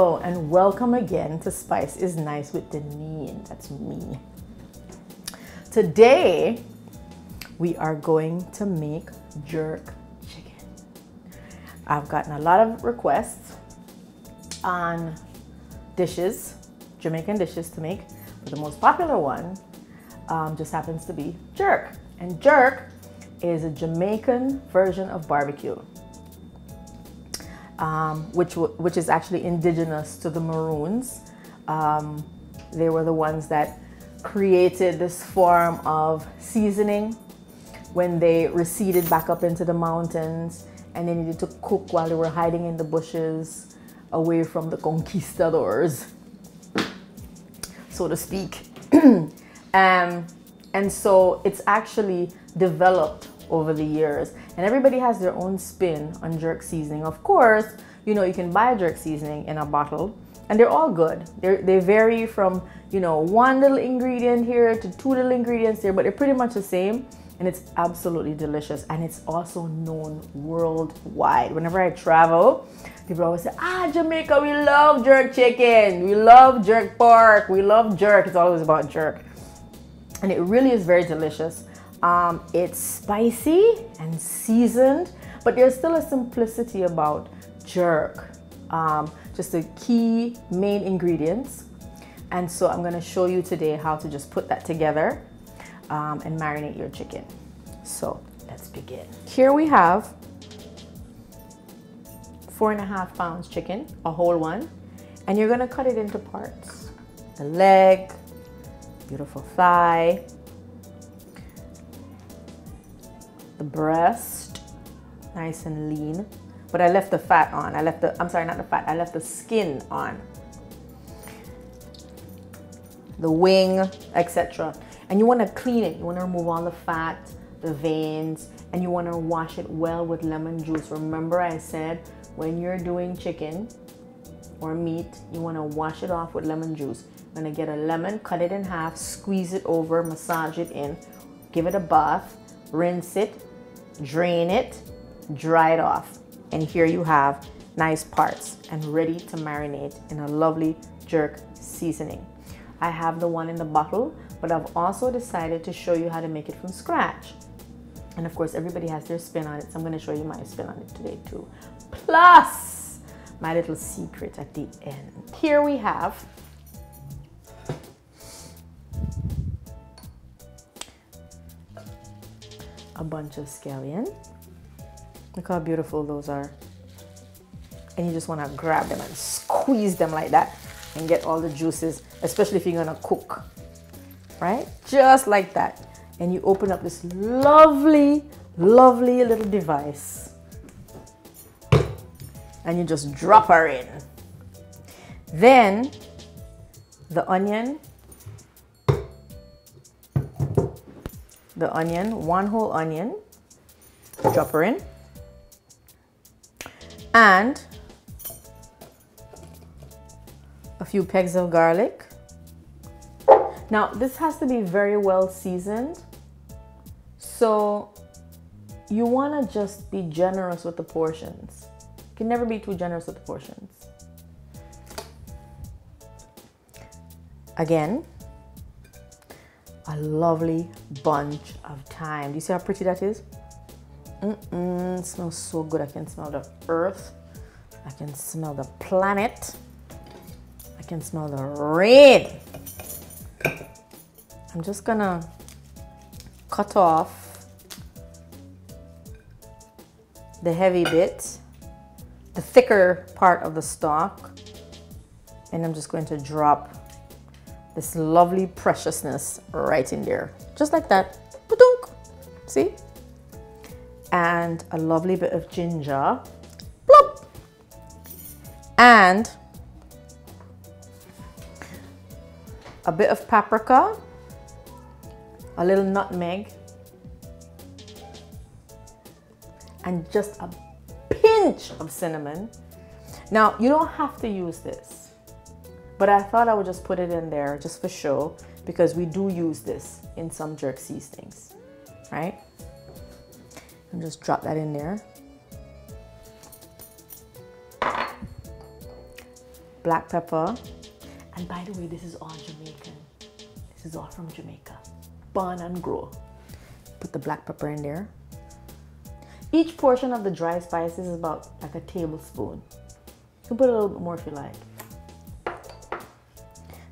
Hello and welcome again to Spice is Nice with Denine. That's me. Today we are going to make jerk chicken. I've gotten a lot of requests on dishes, Jamaican dishes to make, but the most popular one just happens to be jerk. And jerk is a Jamaican version of barbecue. Which is actually indigenous to the Maroons. They were the ones that created this form of seasoning when they receded back up into the mountains and they needed to cook while they were hiding in the bushes away from the conquistadors, so to speak. And so it's actually developed over the years, and everybody has their own spin on jerk seasoning. Of course, you know, you can buy jerk seasoning in a bottle and they're all good. They vary from, you know, one little ingredient here to two little ingredients here, but they're pretty much the same, and it's absolutely delicious. And it's also known worldwide. Whenever I travel, people always say, Jamaica, we love jerk chicken, we love jerk pork, we love jerk. It's always about jerk, and it really is very delicious. It's spicy and seasoned, but there's still a simplicity about jerk. Just the key main ingredients. And so I'm going to show you today how to just put that together and marinate your chicken. So let's begin. Here we have 4.5 pounds chicken, a whole one, and you're going to cut it into parts. The leg, beautiful thigh, the breast, nice and lean, but I left the fat on. I left the skin on. The wing, etc. And you want to clean it. You want to remove all the fat, the veins, and you want to wash it well with lemon juice. Remember I said when you're doing chicken or meat, you want to wash it off with lemon juice. You're going to get a lemon, cut it in half, squeeze it over, massage it in, give it a bath, rinse it, drain it, dry it off, and here you have nice parts and ready to marinate in a lovely jerk seasoning. I have the one in the bottle, but I've also decided to show you how to make it from scratch. And of course, everybody has their spin on it, so I'm going to show you my spin on it today too. Plus, my little secret at the end. Here we have a bunch of scallion. Look how beautiful those are. And you just want to grab them and squeeze them like that and get all the juices, especially if you're going to cook, right? Just like that. And you open up this lovely, lovely little device and you just drop her in. Then the onion, one whole onion, drop her in, and a few pegs of garlic. Now this has to be very well seasoned, so you want to just be generous with the portions. You can never be too generous with the portions. Again, a lovely bunch of thyme. Do you see how pretty that is? It smells so good. I can smell the earth. I can smell the planet. I can smell the rain. I'm just gonna cut off the heavy bit, the thicker part of the stalk, and I'm just going to drop this lovely preciousness right in there, just like that. See? And a lovely bit of ginger, plop, and a bit of paprika, a little nutmeg, and just a pinch of cinnamon. Now, you don't have to use this, but I thought I would just put it in there just for show, because we do use this in some jerk seasonings, right? And just drop that in there. black pepper. And by the way, this is all Jamaican. This is all from Jamaica. Born and grow. Put the black pepper in there. Each portion of the dry spices is about like a tablespoon. You can put a little bit more if you like.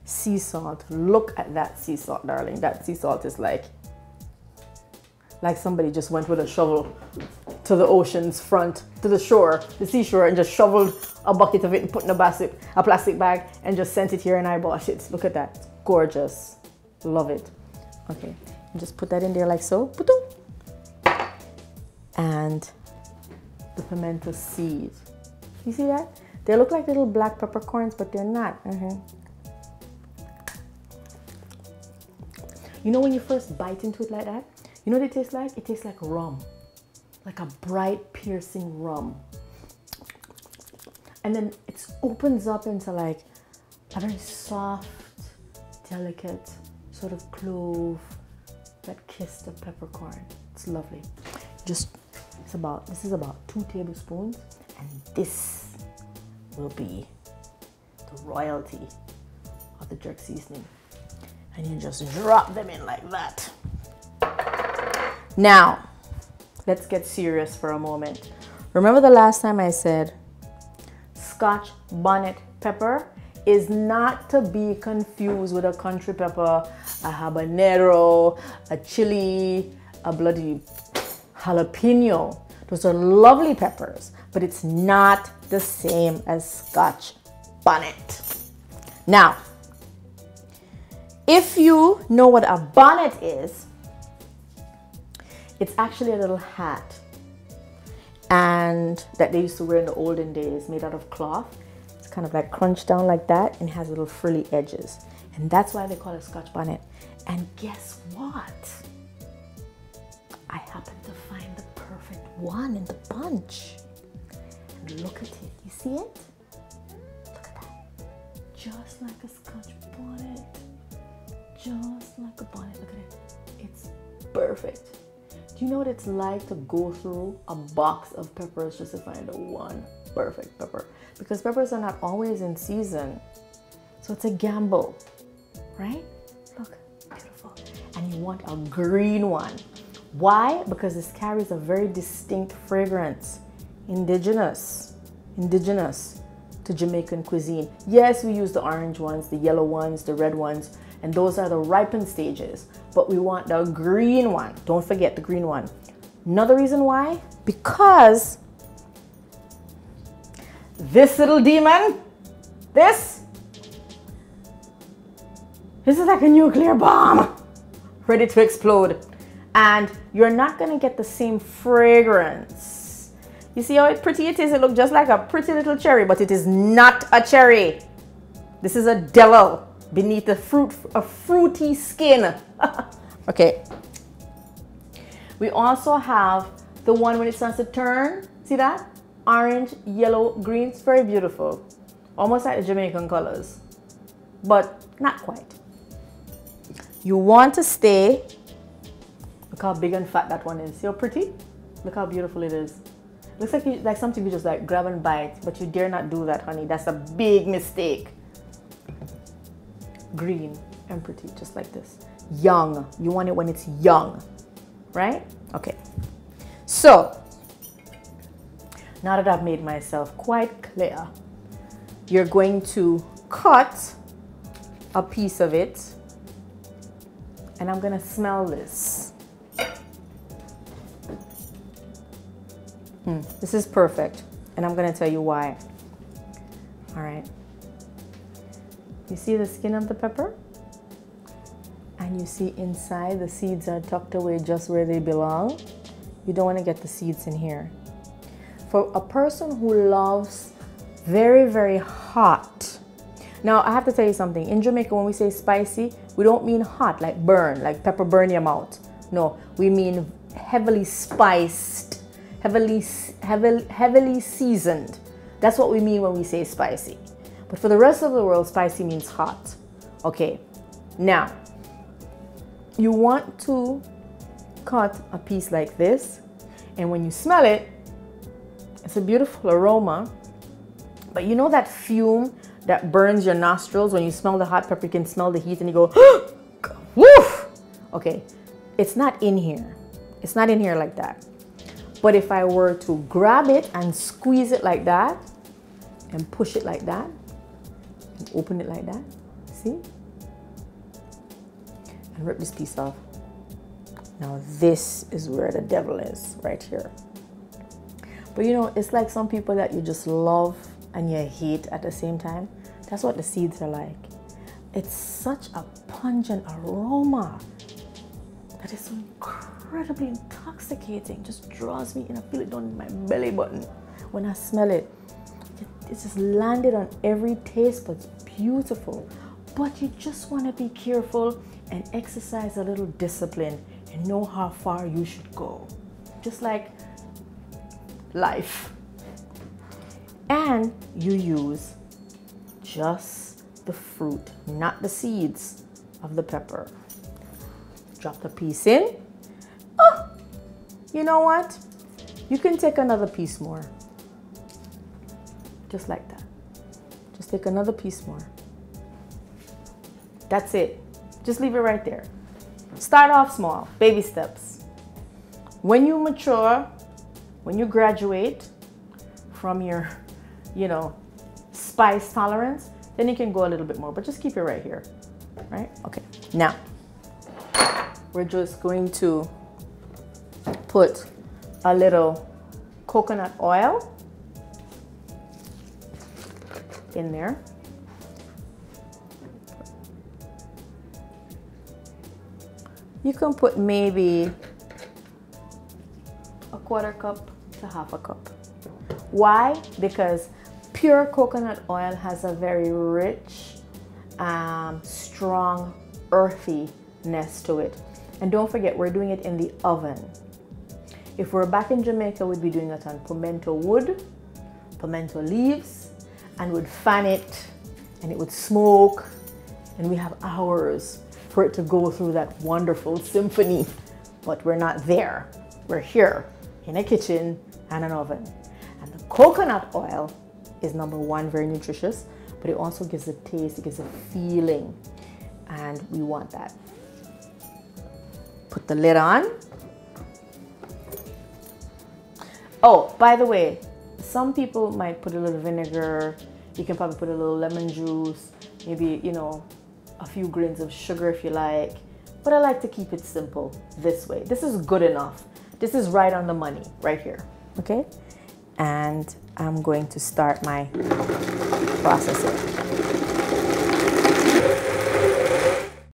Sea salt. Look at that sea salt, darling. That sea salt is like somebody just went with a shovel to the ocean's front, to the shore, the seashore, and just shoveled a bucket of it and put in a plastic bag and just sent it here and eyewash it. Look at that. It's gorgeous. Love it. Okay. And just put that in there like so. And the pimento seeds. You see that? They look like little black peppercorns, but they're not. You know when you first bite into it like that? You know what it tastes like? It tastes like rum. Like a bright, piercing rum. And then it opens up into like a very soft, delicate sort of clove that kissed the peppercorn. It's lovely. This is about 2 tablespoons, and this will be the royalty of the jerk seasoning. And you just drop them in like that. Now, let's get serious for a moment. Remember the last time I said Scotch bonnet pepper is not to be confused with a country pepper, a habanero, a chili, a bloody jalapeno. Those are lovely peppers, but it's not the same as Scotch bonnet. Now, if you know what a bonnet is, it's actually a little hat and that they used to wear in the olden days, made out of cloth. It's kind of like crunched down like that and has little frilly edges. And that's why they call it Scotch bonnet. And guess what? I happened to find the perfect one in the bunch. And look at it. You see it? Look at that. Just like a Scotch bonnet. Just like a bonnet. Look at it. It's perfect. Do you know what it's like to go through a box of peppers just to find the one perfect pepper? Because peppers are not always in season. So it's a gamble, right? Look, beautiful. And you want a green one. Why? Because this carries a very distinct fragrance. Indigenous to Jamaican cuisine. Yes, we use the orange ones, the yellow ones, the red ones, and those are the ripened stages. But we want the green one. Don't forget the green one. Another reason why? Because this little demon, this is like a nuclear bomb ready to explode. And you're not gonna get the same fragrance. You see how pretty it is? It looks just like a pretty little cherry, but it is not a cherry. This is a devil beneath a fruity skin. Okay. We also have the one when it starts to turn. See that? Orange, yellow, green. It's very beautiful. Almost like the Jamaican colors, but not quite. You want to stay. Look how big and fat that one is. See how pretty? Look how beautiful it is. Looks like something you just like grab and bite, but you dare not do that, honey. That's a big mistake. Green and pretty, just like this. Young. You want it when it's young, right? Okay. So, now that I've made myself quite clear, you're going to cut a piece of it, and I'm gonna smell this. This is perfect, and I'm gonna tell you why. All right. You see the skin of the pepper? And you see inside the seeds are tucked away just where they belong. You don't want to get the seeds in here. For a person who loves very, very hot. Now, I have to tell you something. In Jamaica, when we say spicy, we don't mean hot, like burn, like pepper burn your mouth. No, we mean heavily spiced, heavily seasoned. That's what we mean when we say spicy. But for the rest of the world, spicy means hot. Okay, now, you want to cut a piece like this, and when you smell it, it's a beautiful aroma, But you know that fume that burns your nostrils when you smell the hot pepper, you can smell the heat and you go, woof! Okay, it's not in here. It's not in here like that. But if I were to grab it and squeeze it like that and push it like that and open it like that, see? And rip this piece off. Now this is where the devil is, right here. But you know, it's like some people that you just love and you hate at the same time. That's what the seeds are like. It's such a pungent aroma that is so incredibly intoxicating. Just draws me in. I feel it down in my belly button when I smell it. It's just landed on every taste, but it's beautiful. But you just want to be careful and exercise a little discipline and know how far you should go. Just like life. And you use just the fruit, not the seeds of the pepper. Drop the piece in. Oh, you know what? You can take another piece more. Just like that. Just take another piece more. That's it. Just leave it right there. Start off small, baby steps. When you mature, when you graduate from your, spice tolerance, then you can go a little bit more, but just keep it right here, right? Okay, now we're just going to put a little coconut oil in there. You can put maybe a 1/4 cup to 1/2 cup. Why? Because pure coconut oil has a very rich, strong earthiness to it. And don't forget, we're doing it in the oven. If we're back in Jamaica, we'd be doing it on pimento wood, pimento leaves, and we'd fan it and it would smoke, and we have hours for it to go through that wonderful symphony. But we're not there. We're here in a kitchen and an oven. And the coconut oil is number one, very nutritious, but it also gives a taste, it gives a feeling, and we want that. Put the lid on. Oh, by the way, some people might put a little vinegar. You can probably put a little lemon juice, maybe, a few grains of sugar if you like. But I like to keep it simple this way. This is good enough. This is right on the money, right here, okay? And I'm going to start my processing.